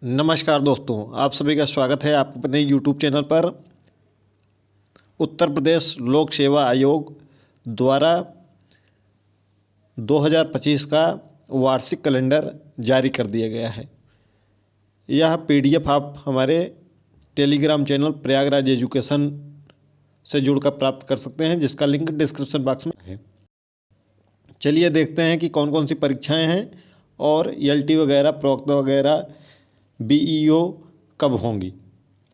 नमस्कार दोस्तों, आप सभी का स्वागत है आपके अपने यूट्यूब चैनल पर। उत्तर प्रदेश लोक सेवा आयोग द्वारा 2025 का वार्षिक कैलेंडर जारी कर दिया गया है। यह पीडीएफ आप हमारे टेलीग्राम चैनल प्रयागराज एजुकेशन से जुड़कर प्राप्त कर सकते हैं, जिसका लिंक डिस्क्रिप्शन बॉक्स में है। चलिए देखते हैं कि कौन कौन सी परीक्षाएं हैं और एलटी वगैरह, प्रोक्त वगैरह, बीईओ कब होंगी,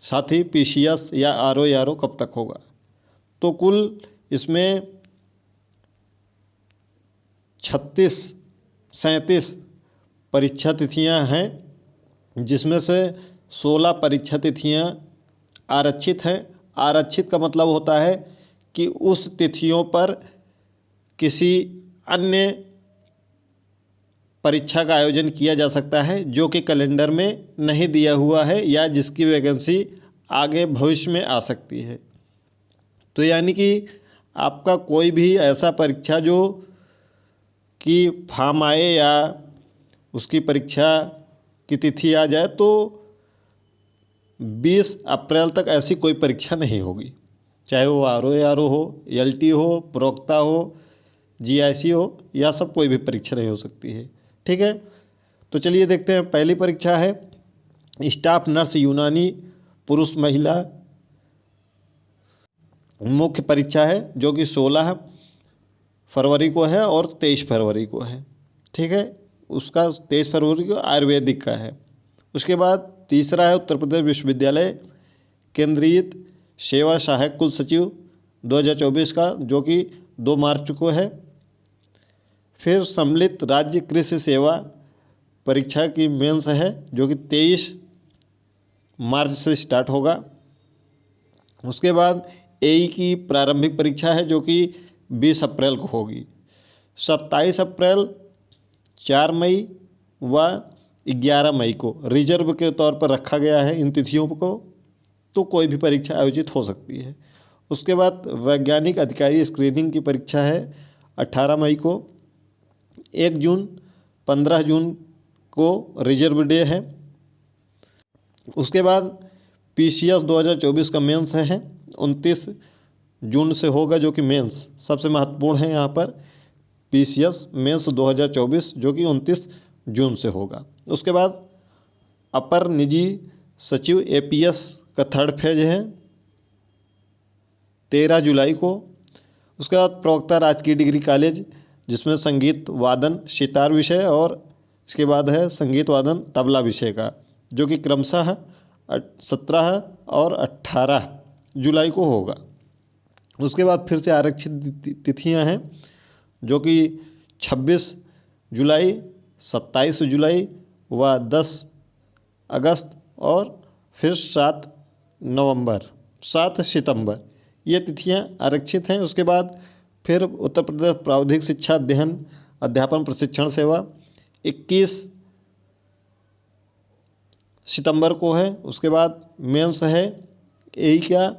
साथ ही पीसीएस या आरओ कब तक होगा। तो कुल इसमें 37 परीक्षा तिथियां हैं, जिसमें से 16 परीक्षा तिथियां आरक्षित हैं। आरक्षित का मतलब होता है कि उस तिथियों पर किसी अन्य परीक्षा का आयोजन किया जा सकता है जो कि कैलेंडर में नहीं दिया हुआ है या जिसकी वैकेंसी आगे भविष्य में आ सकती है। तो यानी कि आपका कोई भी ऐसा परीक्षा जो कि फॉर्म आए या उसकी परीक्षा की तिथि आ जाए तो 20 अप्रैल तक ऐसी कोई परीक्षा नहीं होगी, चाहे वो आरओ हो, एलटी हो, प्रोक्ता हो, जीआईसी हो, या सब कोई भी परीक्षा नहीं हो सकती है। ठीक है, तो चलिए देखते हैं। पहली परीक्षा है स्टाफ नर्स यूनानी पुरुष महिला मुख्य परीक्षा है, जो कि 16 फरवरी को है और 23 फरवरी को है। ठीक है, उसका 23 फरवरी को आयुर्वेदिक का है। उसके बाद तीसरा है उत्तर प्रदेश विश्वविद्यालय केंद्रीय सेवा सहायक कुल सचिव 2024 का, जो कि 2 मार्च को है। फिर सम्मिलित राज्य कृषि सेवा परीक्षा की मेंस है, जो कि 23 मार्च से स्टार्ट होगा। उसके बाद एई की प्रारंभिक परीक्षा है, जो कि 20 अप्रैल को होगी। 27 अप्रैल, 4 मई व 11 मई को रिजर्व के तौर पर रखा गया है इन तिथियों को, तो कोई भी परीक्षा आयोजित हो सकती है। उसके बाद वैज्ञानिक अधिकारी स्क्रीनिंग की परीक्षा है 18 मई को। 1 जून, 15 जून को रिजर्व डे है। उसके बाद पीसीएस 2024 का मेंस है 29 जून से होगा, जो कि मेंस सबसे महत्वपूर्ण है यहाँ पर। पीसीएस मेंस 2024 जो कि 29 जून से होगा। उसके बाद अपर निजी सचिव एपीएस का 3rd फेज है 13 जुलाई को। उसके बाद प्रवक्ता राजकीय डिग्री कॉलेज, जिसमें संगीत वादन सितार विषय और इसके बाद है संगीत वादन तबला विषय का, जो कि क्रमशः 17 और 18 जुलाई को होगा। उसके बाद फिर से आरक्षित तिथियां हैं, जो कि 26 जुलाई, 27 जुलाई व 10 अगस्त और फिर 7 सितंबर, ये तिथियां आरक्षित हैं। उसके बाद फिर उत्तर प्रदेश प्रावधिक शिक्षा अध्ययन अध्यापन प्रशिक्षण सेवा 21 सितंबर को है। उसके बाद मेंस है यही क्या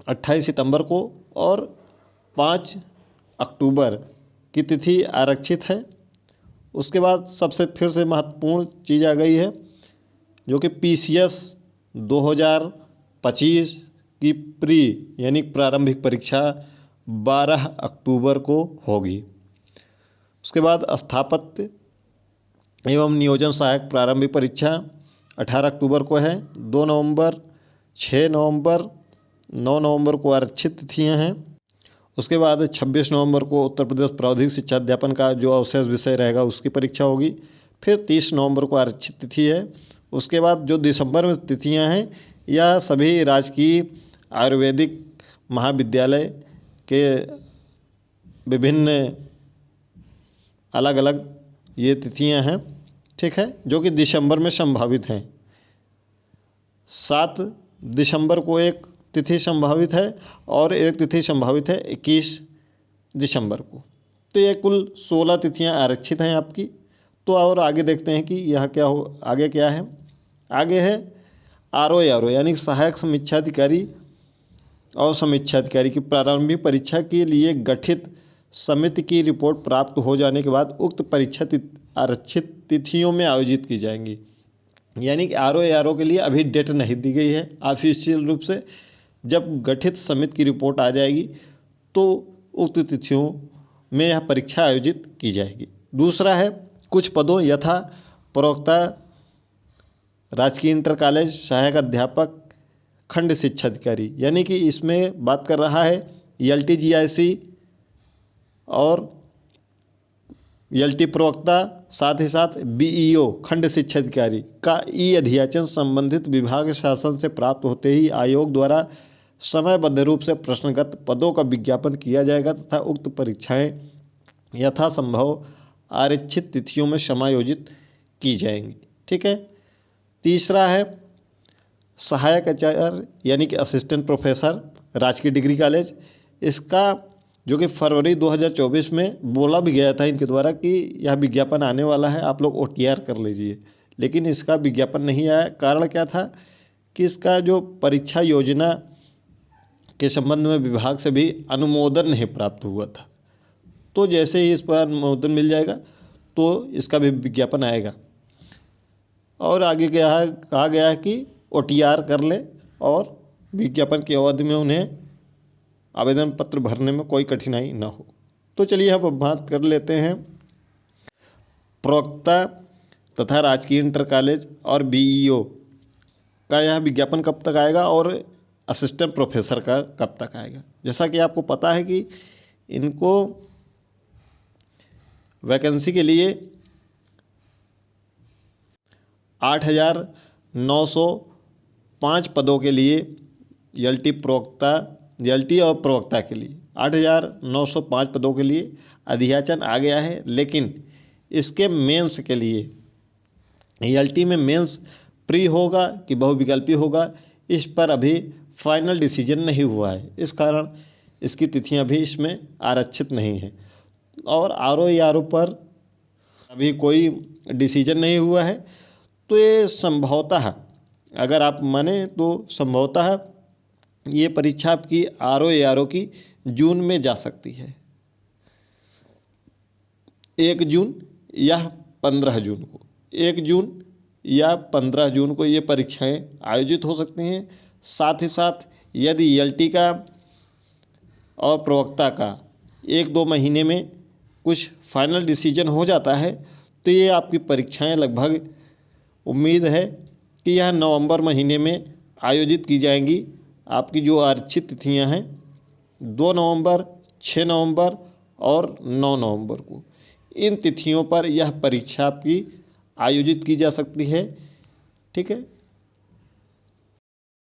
28 सितंबर को और 5 अक्टूबर की तिथि आरक्षित है। उसके बाद सबसे फिर से महत्वपूर्ण चीज़ आ गई है, जो कि पीसीएस 2025 की प्री यानी प्रारंभिक परीक्षा 12 अक्टूबर को होगी। उसके बाद स्थापत्य एवं नियोजन सहायक प्रारंभिक परीक्षा 18 अक्टूबर को है। 2 नवंबर, 6 नवंबर, 9 नवंबर को आरक्षित तिथियां हैं। उसके बाद 26 नवंबर को उत्तर प्रदेश प्रावधिक शिक्षा अध्यापन का जो अवशेष विषय रहेगा उसकी परीक्षा होगी। फिर 30 नवंबर को आरक्षित तिथि है। उसके बाद जो दिसंबर में तिथियां हैं, यह सभी राजकीय आयुर्वेदिक महाविद्यालय के विभिन्न अलग अलग ये तिथियां हैं। ठीक है, जो कि दिसंबर में संभावित हैं। 7 दिसंबर को एक तिथि संभावित है और एक तिथि संभावित है 21 दिसंबर को। तो ये कुल 16 तिथियां आरक्षित हैं आपकी। तो और आगे देखते हैं कि यह क्या हो, आगे क्या है। आगे है आरओ यानी सहायक समीक्षाधिकारी और समीक्षाधिकारी की प्रारंभिक परीक्षा के लिए गठित समिति की रिपोर्ट प्राप्त हो जाने के बाद उक्त परीक्षा आरक्षित तिथियों में आयोजित की जाएंगी। यानी कि आर ओ के लिए अभी डेट नहीं दी गई है ऑफिशियल रूप से। जब गठित समिति की रिपोर्ट आ जाएगी तो उक्त तिथियों में यह परीक्षा आयोजित की जाएगी। दूसरा है कुछ पदों यथा प्रवक्ता, राजकीय इंटर कॉलेज सहायक अध्यापक, खंड शिक्षा अधिकारी, यानी कि इसमें बात कर रहा है LTGIC और LT प्रवक्ता, साथ ही साथ BEO खंड शिक्षा अधिकारी का अधियाचन संबंधित विभाग शासन से प्राप्त होते ही आयोग द्वारा समयबद्ध रूप से प्रश्नगत पदों का विज्ञापन किया जाएगा तथा उक्त परीक्षाएं यथासंभव आरक्षित तिथियों में समायोजित की जाएंगी। ठीक है। तीसरा है सहायक आचार्य यानी कि असिस्टेंट प्रोफेसर, राजकीय डिग्री कॉलेज। इसका जो कि फरवरी 2024 में बोला भी गया था इनके द्वारा कि यह विज्ञापन आने वाला है, आप लोग OTR कर लीजिए, लेकिन इसका विज्ञापन नहीं आया। कारण क्या था कि इसका जो परीक्षा योजना के संबंध में विभाग से भी अनुमोदन नहीं प्राप्त हुआ था। तो जैसे ही इस पर अनुमोदन मिल जाएगा तो इसका भी विज्ञापन आएगा। और आगे कहा गया है कि OTR कर ले और विज्ञापन की अवधि में उन्हें आवेदन पत्र भरने में कोई कठिनाई न हो। तो चलिए अब बात कर लेते हैं प्रवक्ता तथा राजकीय इंटर कॉलेज और BEO का यह विज्ञापन कब तक आएगा और असिस्टेंट प्रोफेसर का कब तक आएगा। जैसा कि आपको पता है कि इनको वैकेंसी के लिए 8,905 पदों के लिए LT और प्रवक्ता के लिए 8,905 पदों के लिए अधियाचन आ गया है। लेकिन इसके मेंस के लिए LT में मेंस प्री होगा कि बहुविकल्पी होगा, इस पर अभी फाइनल डिसीजन नहीं हुआ है। इस कारण इसकी तिथियां भी इसमें आरक्षित नहीं है और RO पर अभी कोई डिसीजन नहीं हुआ है। तो ये संभवतः, अगर आप माने तो संभवतः ये परीक्षा आपकी RO की जून में जा सकती है, 1 जून या 15 जून को। 1 जून या 15 जून को ये परीक्षाएं आयोजित हो सकती हैं। साथ ही साथ यदि LT का और प्रवक्ता का 1-2 महीने में कुछ फाइनल डिसीजन हो जाता है तो ये आपकी परीक्षाएं लगभग उम्मीद है कि यह नवंबर महीने में आयोजित की जाएंगी। आपकी जो आरक्षित तिथियां हैं 2 नवंबर, 6 नवंबर और 9 नवंबर को, इन तिथियों पर यह परीक्षा आपकी आयोजित की जा सकती है। ठीक है।